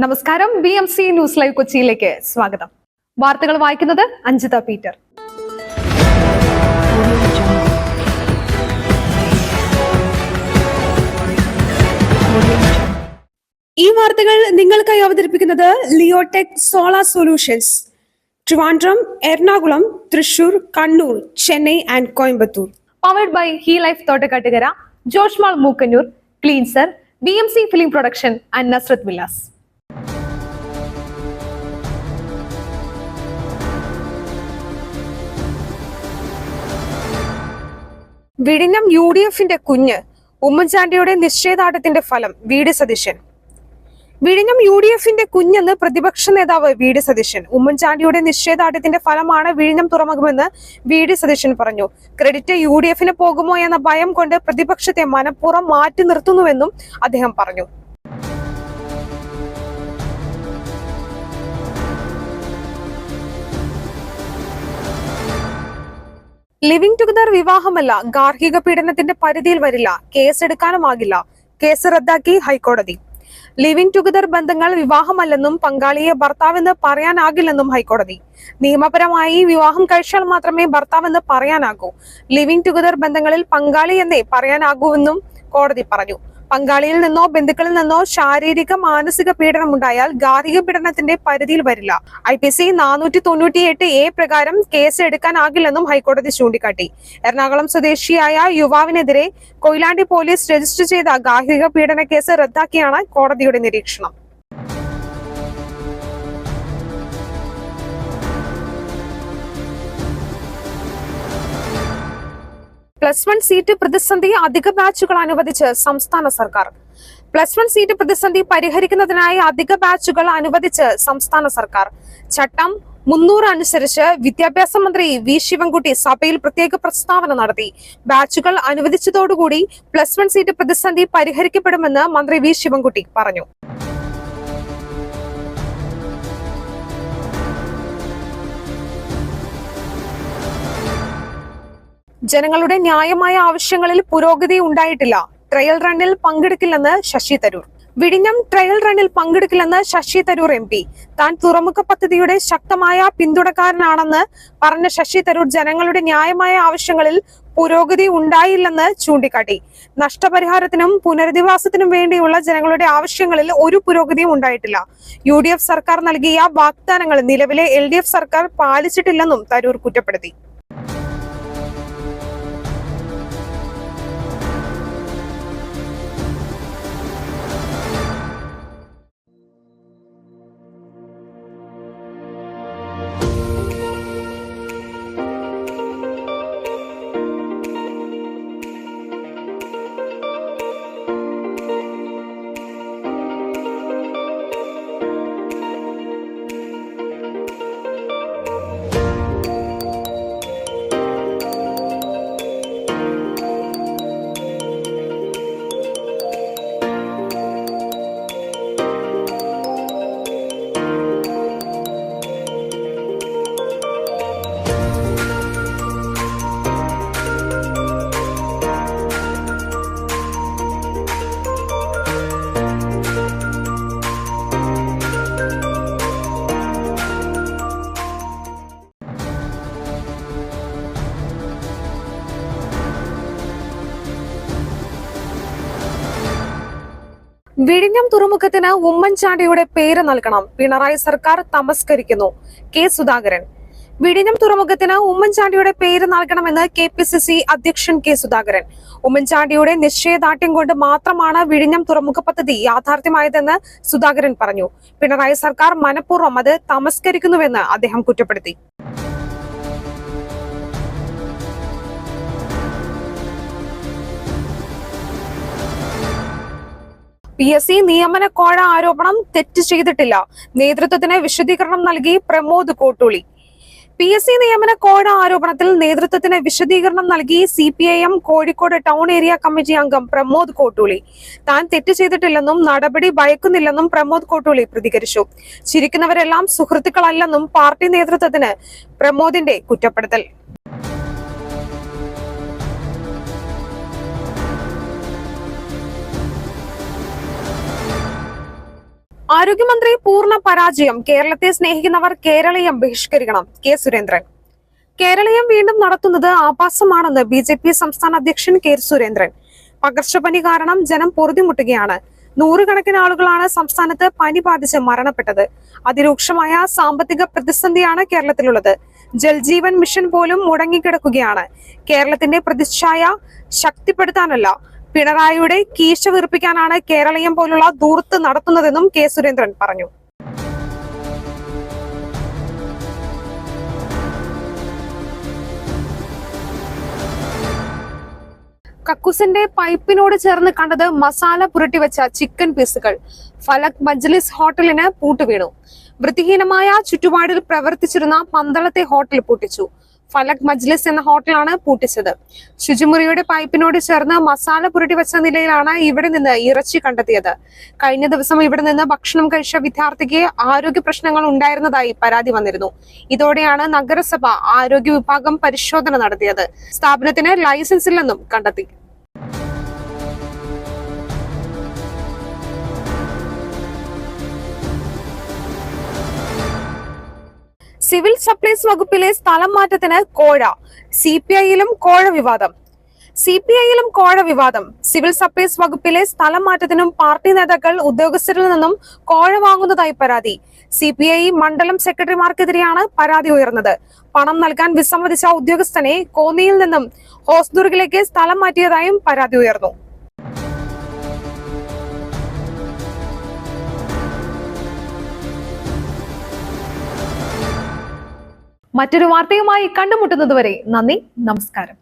നമസ്കാരം. BMC news live കൊച്ചിയിലേക്ക് സ്വാഗതം. വാർത്തകൾ വായിക്കുന്നത് അഞ്ജിത പീറ്റർ. ഈ വാർത്തകൾ നിങ്ങൾക്കായി അവതരിപ്പിക്കുന്നത് Leotech solar solutions, Trivandrum, Ernakulam, Thrissur, Kannur, Chennai and Coimbatore. Powered by ഹീ ലൈഫ് തോട്ടക്കാട്ടുകര, ജോഷ്മാൾ Mookkannoor, cleanser, BMC film production and Nazrath villas. വിഴിഞ്ഞം UDFന്റെ കുഞ്ഞ്, ഉമ്മൻചാണ്ടിയുടെ നിശ്ചയദാർഢ്യത്തിന്റെ ഫലം VD സതീശൻ. വിഴിഞ്ഞം UDFന്റെ കുഞ്ഞെന്ന് പ്രതിപക്ഷ നേതാവ് VD സതീശൻ. ഉമ്മൻചാണ്ടിയുടെ നിശ്ചയദാർഢ്യത്തിന്റെ ഫലമാണ് വിഴിഞ്ഞം തുറമുഖമെന്ന് VD സതീശൻ പറഞ്ഞു. ക്രെഡിറ്റ് UDFന് പോകുമോ എന്ന ഭയം കൊണ്ട് പ്രതിപക്ഷത്തെ മനഃപൂർവ്വം മാറ്റി നിർത്തുന്നുവെന്നും അദ്ദേഹം പറഞ്ഞു. ലിവിംഗ് ടുഗദർ വിവാഹമല്ല, ഗാർഹിക പീഡനത്തിന്റെ പരിധിയിൽ വരില്ല, കേസെടുക്കാനുമാകില്ല. കേസ് റദ്ദാക്കി ഹൈക്കോടതി. ലിവിംഗ് ടുഗദർ ബന്ധങ്ങൾ വിവാഹമല്ലെന്നും പങ്കാളിയെ ഭർത്താവെന്ന് പറയാനാകില്ലെന്നും ഹൈക്കോടതി. നിയമപരമായി വിവാഹം കഴിച്ചാൽ മാത്രമേ ഭർത്താവെന്ന് പറയാനാകൂ. ലിവിംഗ് ടുഗദർ ബന്ധങ്ങളിൽ പങ്കാളി എന്നേ പറയാനാകൂവെന്നും കോടതി പറഞ്ഞു. പങ്കാളിയിൽ നിന്നോ ബന്ധുക്കളിൽ നിന്നോ ശാരീരിക മാനസിക പീഡനം ഉണ്ടായാൽ ഗാർഹിക പീഡനത്തിന്റെ പരിധിയിൽ വരില്ല. IPC 498A പ്രകാരം കേസ് എടുക്കാനാകില്ലെന്നും ഹൈക്കോടതി ചൂണ്ടിക്കാട്ടി. എറണാകുളം സ്വദേശിയായ യുവാവിനെതിരെ കൊയിലാണ്ടി പോലീസ് രജിസ്റ്റർ ചെയ്ത ഗാർഹിക പീഡന കേസ് റദ്ദാക്കിയാണ് കോടതിയുടെ നിരീക്ഷണം. +1 സീറ്റ് പ്രതിസന്ധി അധിക ബാച്ചുകൾ അനുവദിച്ച് സംസ്ഥാന സർക്കാർ. +1 സീറ്റ് പ്രതിസന്ധി പരിഹരിക്കുന്നതിനായി അധിക ബാച്ചുകൾ അനുവദിച്ച് സംസ്ഥാന സർക്കാർ. ചട്ടം 300 അനുസരിച്ച് വിദ്യാഭ്യാസ മന്ത്രി V ശിവൻകുട്ടി സഭയിൽ പ്രത്യേക പ്രസ്താവന നടത്തി. ബാച്ചുകൾ അനുവദിച്ചതോടുകൂടി +1 സീറ്റ് പ്രതിസന്ധി പരിഹരിക്കപ്പെടുമെന്ന് മന്ത്രി V ശിവൻകുട്ടി പറഞ്ഞു. ജനങ്ങളുടെ ന്യായമായ ആവശ്യങ്ങളിൽ പുരോഗതി ഉണ്ടായിട്ടില്ല. ട്രയൽ റണ്ണിൽ പങ്കെടുക്കില്ലെന്ന് ശശി തരൂർ. വിഴിഞ്ഞം ട്രയൽ റണ്ണിൽ പങ്കെടുക്കില്ലെന്ന് ശശി തരൂർ MP. താൻ തുറമുഖ പദ്ധതിയുടെ ശക്തമായ പിന്തുണക്കാരനാണെന്ന് പറഞ്ഞ ശശി തരൂർ ജനങ്ങളുടെ ന്യായമായ ആവശ്യങ്ങളിൽ പുരോഗതി ഉണ്ടായില്ലെന്ന് ചൂണ്ടിക്കാട്ടി. നഷ്ടപരിഹാരത്തിനും പുനരധിവാസത്തിനും വേണ്ടിയുള്ള ജനങ്ങളുടെ ആവശ്യങ്ങളിൽ ഒരു പുരോഗതിയും ഉണ്ടായിട്ടില്ല. UDF സർക്കാർ നൽകിയ വാഗ്ദാനങ്ങൾ നിലവിലെ LDF സർക്കാർ പാലിച്ചിട്ടില്ലെന്നും തരൂർ കുറ്റപ്പെടുത്തി. വിഴിഞ്ഞം തുറമുഖത്തിന് ഉമ്മൻചാണ്ടിയുടെ പേര് നൽകണം, പിണറായി സർക്കാർ തമസ്കരിക്കുന്നു. K സുധാകരൻ. വിഴിഞ്ഞം തുറമുഖത്തിന് ഉമ്മൻചാണ്ടിയുടെ പേര് നൽകണമെന്ന് KPCC അധ്യക്ഷൻ K സുധാകരൻ. ഉമ്മൻചാണ്ടിയുടെ നിശ്ചയദാർഢ്യം കൊണ്ട് മാത്രമാണ് വിഴിഞ്ഞം തുറമുഖ പദ്ധതി യാഥാർത്ഥ്യമായതെന്ന് സുധാകരൻ പറഞ്ഞു. പിണറായി സർക്കാർ മനഃപൂർവ്വം അത് തമസ്കരിക്കുന്നുവെന്ന് അദ്ദേഹം കുറ്റപ്പെടുത്തി. PSC നിയമന കോഴ ആരോപണം തെറ്റ് ചെയ്തിട്ടില്ല, നേതൃത്വത്തിന് വിശദീകരണം നൽകി പ്രമോദ് കോട്ടൂളി. PSC നിയമന കോഴ ആരോപണത്തിൽ നേതൃത്വത്തിന് വിശദീകരണം നൽകി CPIM Kozhikode town area committee അംഗം പ്രമോദ് കോട്ടൂളി. താൻ തെറ്റ് ചെയ്തിട്ടില്ലെന്നും നടപടി ഭയക്കുന്നില്ലെന്നും പ്രമോദ് കോട്ടൂളി പ്രതികരിച്ചു. ചിരിക്കുന്നവരെല്ലാം സുഹൃത്തുക്കളല്ലെന്നും പാർട്ടി നേതൃത്വത്തിന് പ്രമോദിന്റെ കുറ്റപ്പെടുത്തൽ. ആരോഗ്യമന്ത്രി പൂർണ്ണ പരാജയം. കേരളത്തെ സ്നേഹിക്കുന്നവർ കേരളീയം ബഹിഷ്കരിക്കണം. കെ സുരേന്ദ്രൻ. കേരളീയം വീണ്ടും നടത്തുന്നത് ആഭാസമാണെന്ന് BJP സംസ്ഥാന അധ്യക്ഷൻ കെ സുരേന്ദ്രൻ. പകർച്ചപ്പനി കാരണം ജനം പൊറുതിമുട്ടുകയാണ്. നൂറുകണക്കിന് ആളുകളാണ് സംസ്ഥാനത്ത് പനി ബാധിച്ച് മരണപ്പെട്ടത്. അതിരൂക്ഷമായ സാമ്പത്തിക പ്രതിസന്ധിയാണ് കേരളത്തിലുള്ളത്. ജൽജീവൻ മിഷൻ പോലും മുടങ്ങിക്കിടക്കുകയാണ്. കേരളത്തിന്റെ പ്രതിച്ഛായ ശക്തിപ്പെടുത്താനല്ല, പിണറായിയുടെ കീശ വീർപ്പിക്കാനാണ് കേരളീയം പോലുള്ള ധൂർത്ത് നടത്തുന്നതെന്നും കെ സുരേന്ദ്രൻ പറഞ്ഞു. കക്കൂസിന്റെ പൈപ്പിനോട് ചേർന്ന് കണ്ടത് മസാല പുരട്ടിവെച്ച ചിക്കൻ പീസുകൾ. ഫലക് മജ്ലിസ് ഹോട്ടലിന് പൂട്ടുവീണു. വൃത്തിഹീനമായ ചുറ്റുപാടിൽ പ്രവർത്തിച്ചിരുന്ന പന്തളത്തെ ഹോട്ടൽ പൂട്ടിച്ചു. ഫലക് മജ്ലിസ് എന്ന ഹോട്ടലാണ് പൂട്ടിച്ചത്. ശുചിമുറിയുടെ പൈപ്പിനോട് ചേർന്ന് മസാല പുരട്ടിവെച്ച നിലയിലാണ് ഇവിടെ നിന്ന് ഇറച്ചി കണ്ടെത്തിയത്. കഴിഞ്ഞ ദിവസം ഇവിടെ നിന്ന് ഭക്ഷണം കഴിച്ച വിദ്യാർത്ഥിക്ക് ആരോഗ്യ പ്രശ്നങ്ങൾ ഉണ്ടായിരുന്നതായി പരാതി വന്നിരുന്നു. ഇതോടെയാണ് നഗരസഭ ആരോഗ്യ വിഭാഗം പരിശോധന നടത്തിയത്. സ്ഥാപനത്തിന് ലൈസൻസ് ഇല്ലെന്നും കണ്ടെത്തി. സിവിൽ സപ്ലൈസ് വകുപ്പിലെ സ്ഥലം മാറ്റത്തിന് കോഴ. CPI-യിലും കോഴ വിവാദം. സിവിൽ സപ്ലൈസ് വകുപ്പിലെ സ്ഥലം മാറ്റത്തിനും പാർട്ടി നേതാക്കൾ ഉദ്യോഗസ്ഥരിൽ നിന്നും കോഴ വാങ്ങുന്നതായി പരാതി. CPI മണ്ഡലം സെക്രട്ടറിമാർക്കെതിരെയാണ് പരാതി ഉയർന്നത്. പണം നൽകാൻ വിസമ്മതിച്ച ഉദ്യോഗസ്ഥനെ കോന്നിയിൽ നിന്നും ഹോസ്ദുർഗിലേക്ക് സ്ഥലം മാറ്റിയതായും പരാതി ഉയർന്നു. മറ്റൊരു വാർത്തയുമായി കണ്ടുമുട്ടുന്നതുവരെ നന്ദി, നമസ്കാരം.